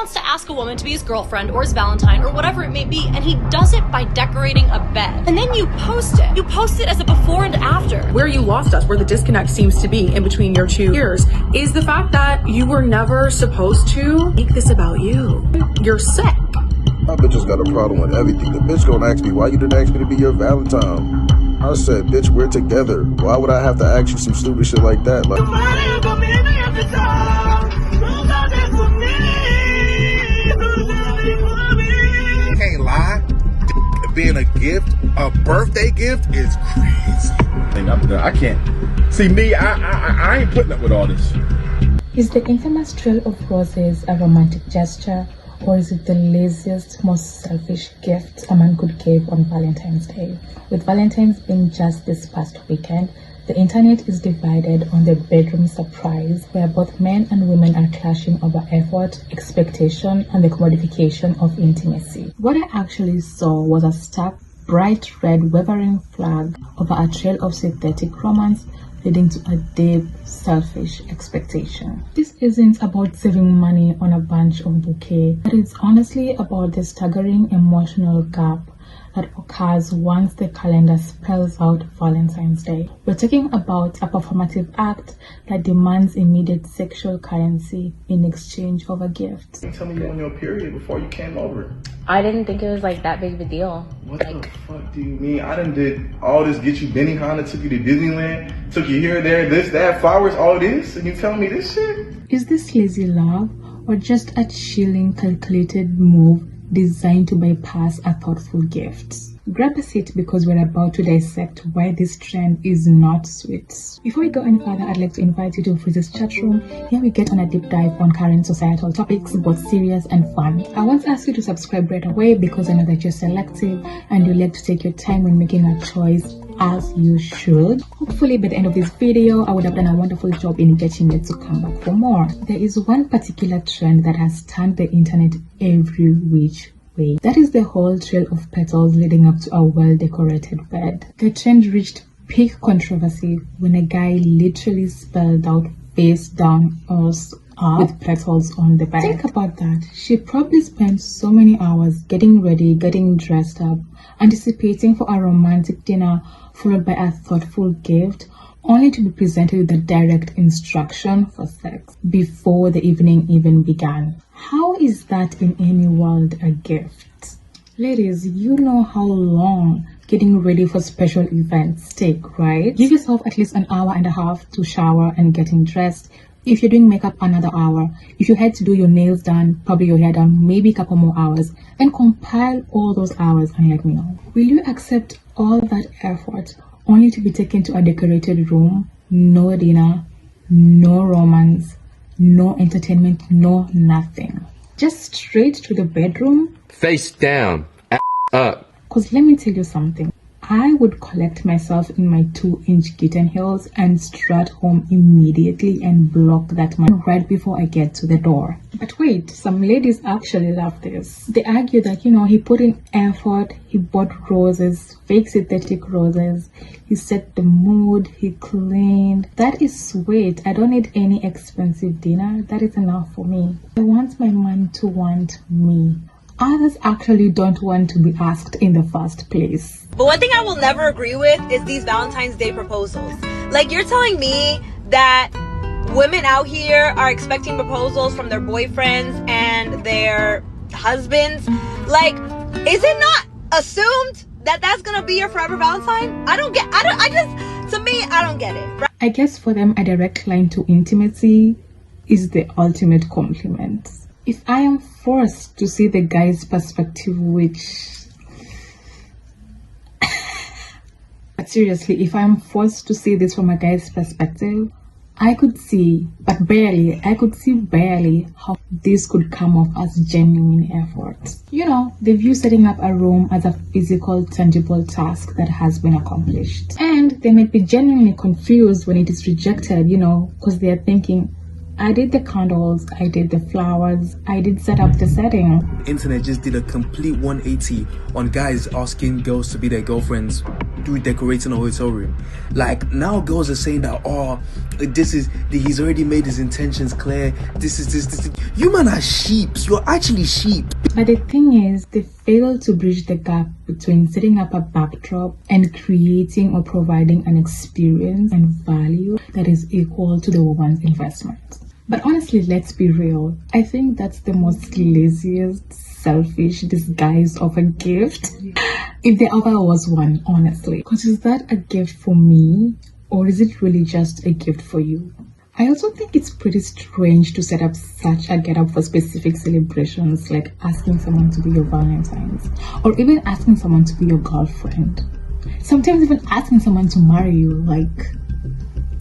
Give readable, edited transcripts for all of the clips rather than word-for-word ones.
wants to ask a woman to be his girlfriend or his Valentine or whatever it may be, and he does it by decorating a bed. And then you post it. You post it as a before and after. Where you lost us, where the disconnect seems to be in between your two years, is the fact that you were never supposed to make this about you. You're sick. My bitch just got a problem with everything. The bitch gonna ask me, why you didn't ask me to be your Valentine? I said, bitch, we're together. Why would I have to ask you some stupid shit like that? Like, can't lie. Being a gift, a birthday gift, is crazy. I can't. See, me, I ain't putting up with all this. Is the infamous trail of roses a romantic gesture, or is it the laziest, most selfish gift a man could give on Valentine's Day? With Valentine's being just this past weekend, the internet is divided on the bedroom surprise, where both men and women are clashing over effort, expectation, and the commodification of intimacy. What I actually saw was a stark, bright red wavering flag over a trail of synthetic romance leading to a deep, selfish expectation. This isn't about saving money on a bunch of bouquet, but it's honestly about the staggering emotional gap that occurs once the calendar spells out Valentine's Day. We're talking about a performative act that demands immediate sexual currency in exchange of a gift. You tell me you're on your period before you came over. I didn't think it was like that big of a deal. What the fuck do you mean? I done did all this, get you Benihana, took you to Disneyland, took you here, there, this, that, flowers, all this, and you telling me this shit? Is this lazy love or just a chilling, calculated move designed to bypass a thoughtful gift? Grab a seat because we're about to dissect why this trend is not sweet. Before we go any further, I'd like to invite you to Freeze's chat room. Here we get on a deep dive on current societal topics, both serious and fun. I want to ask you to subscribe right away because I know that you're selective and you like to take your time when making a choice, as you should. Hopefully by the end of this video, I would have done a wonderful job in getting you to come back for more. There is one particular trend that has turned the internet every which way. That is the whole trail of petals leading up to a well-decorated bed. The trend reached peak controversy when a guy literally spelled out face down us up with petals on the bed. Think about that. She probably spent so many hours getting ready, getting dressed up, anticipating for a romantic dinner followed by a thoughtful gift, only to be presented with a direct instruction for sex before the evening even began. How is that in any world a gift? Ladies, you know how long getting ready for special events take, right? Give yourself at least an hour and a half to shower and getting dressed. If you're doing makeup, another hour. If you had to do your nails done, probably your hair done, maybe a couple more hours. And compile all those hours and let me know. Will you accept all that effort only to be taken to a decorated room? No dinner, no romance, no entertainment, no nothing. Just straight to the bedroom? Face down, up. Because let me tell you something. I would collect myself in my 2-inch kitten heels and strut home immediately and block that man right before I get to the door. But wait, some ladies actually love this. They argue that, he put in effort, he bought roses, fake synthetic roses, he set the mood, he cleaned. That is sweet. I don't need any expensive dinner. That is enough for me. I want my man to want me. Others actually don't want to be asked in the first place. But one thing I will never agree with is these Valentine's Day proposals. Like, you're telling me that women out here are expecting proposals from their boyfriends and their husbands. Like, is it not assumed that that's gonna be your forever Valentine? I don't get it. Right? I guess for them, a direct line to intimacy is the ultimate compliment. If I am forced to see the guy's perspective, but seriously, if I am forced to see this from a guy's perspective, I could see barely how this could come off as genuine effort. They view setting up a room as a physical, tangible task that has been accomplished. And they might be genuinely confused when it is rejected, because they are thinking, I did the candles, I did the flowers, I did set up the setting. Internet just did a complete 180 on guys asking girls to be their girlfriends through decorating a hotel room. Like, now girls are saying that, oh, he's already made his intentions clear. This. You man are sheeps. You're actually sheep. But the thing is, they fail to bridge the gap between setting up a backdrop and creating or providing an experience and value that is equal to the woman's investment. But honestly, let's be real. I think that's the most laziest, selfish disguise of a gift. If there ever was one, honestly. Because is that a gift for me? Or is it really just a gift for you? I also think it's pretty strange to set up such a get-up for specific celebrations, like asking someone to be your Valentine's, or even asking someone to be your girlfriend. Sometimes even asking someone to marry you, like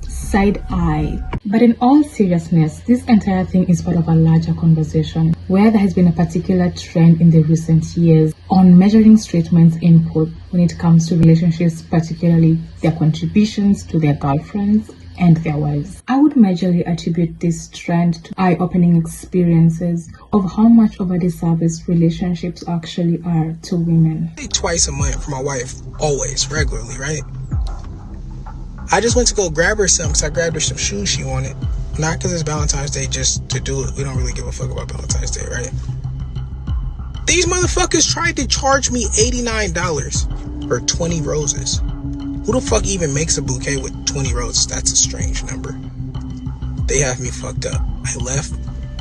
side eye. But in all seriousness, this entire thing is part of a larger conversation where there has been a particular trend in the recent years on measuring straight men's input when it comes to relationships, particularly their contributions to their girlfriends and their wives. I would majorly attribute this trend to eye-opening experiences of how much of a disservice relationships actually are to women. Twice a month for my wife, always, regularly, right? I just went to go grab her some because I grabbed her some shoes she wanted. Not because it's Valentine's Day, just to do it. We don't really give a fuck about Valentine's Day, right? These motherfuckers tried to charge me $89 for 20 roses. Who the fuck even makes a bouquet with 20 roses? That's a strange number. They have me fucked up. I left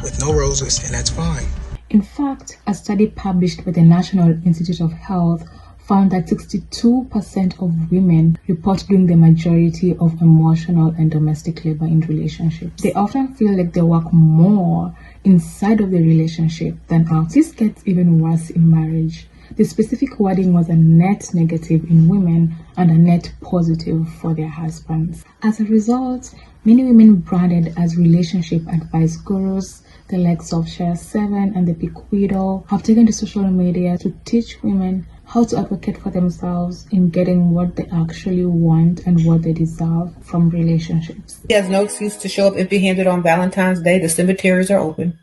with no roses, and that's fine. In fact, a study published by the National Institute of Health found that 62% of women report doing the majority of emotional and domestic labor in relationships. They often feel like they work more inside of the relationship than out. This gets even worse in marriage. The specific wording was a net negative in women and a net positive for their husbands. As a result, many women branded as relationship advice gurus, the likes of Share 7 and the Big Widow, have taken to social media to teach women how to advocate for themselves in getting what they actually want and what they deserve from relationships. He has no excuse to show up empty-handed on Valentine's Day. The cemeteries are open.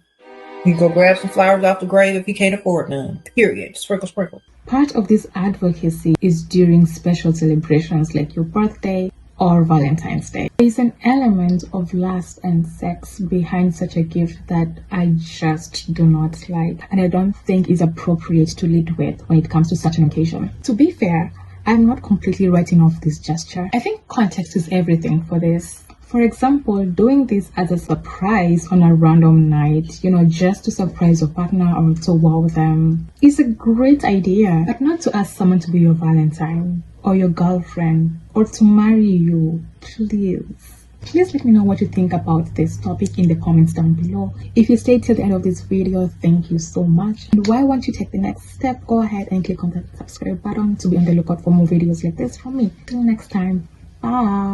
You can go grab some flowers off the grave if you can't afford none. Period. Sprinkle, sprinkle. Part of this advocacy is during special celebrations like your birthday or Valentine's Day. There is an element of lust and sex behind such a gift that I just do not like, and I don't think is appropriate to lead with when it comes to such an occasion. To be fair, I'm not completely writing off this gesture. I think context is everything for this. For example, doing this as a surprise on a random night, just to surprise your partner or to wow them, is a great idea, but not to ask someone to be your Valentine or your girlfriend or to marry you. Please let me know what you think about this topic in the comments down below. If you stayed till the end of this video, thank you so much. And why won't you take the next step? Go ahead and click on that subscribe button to be on the lookout for more videos like this from me. Till next time, bye.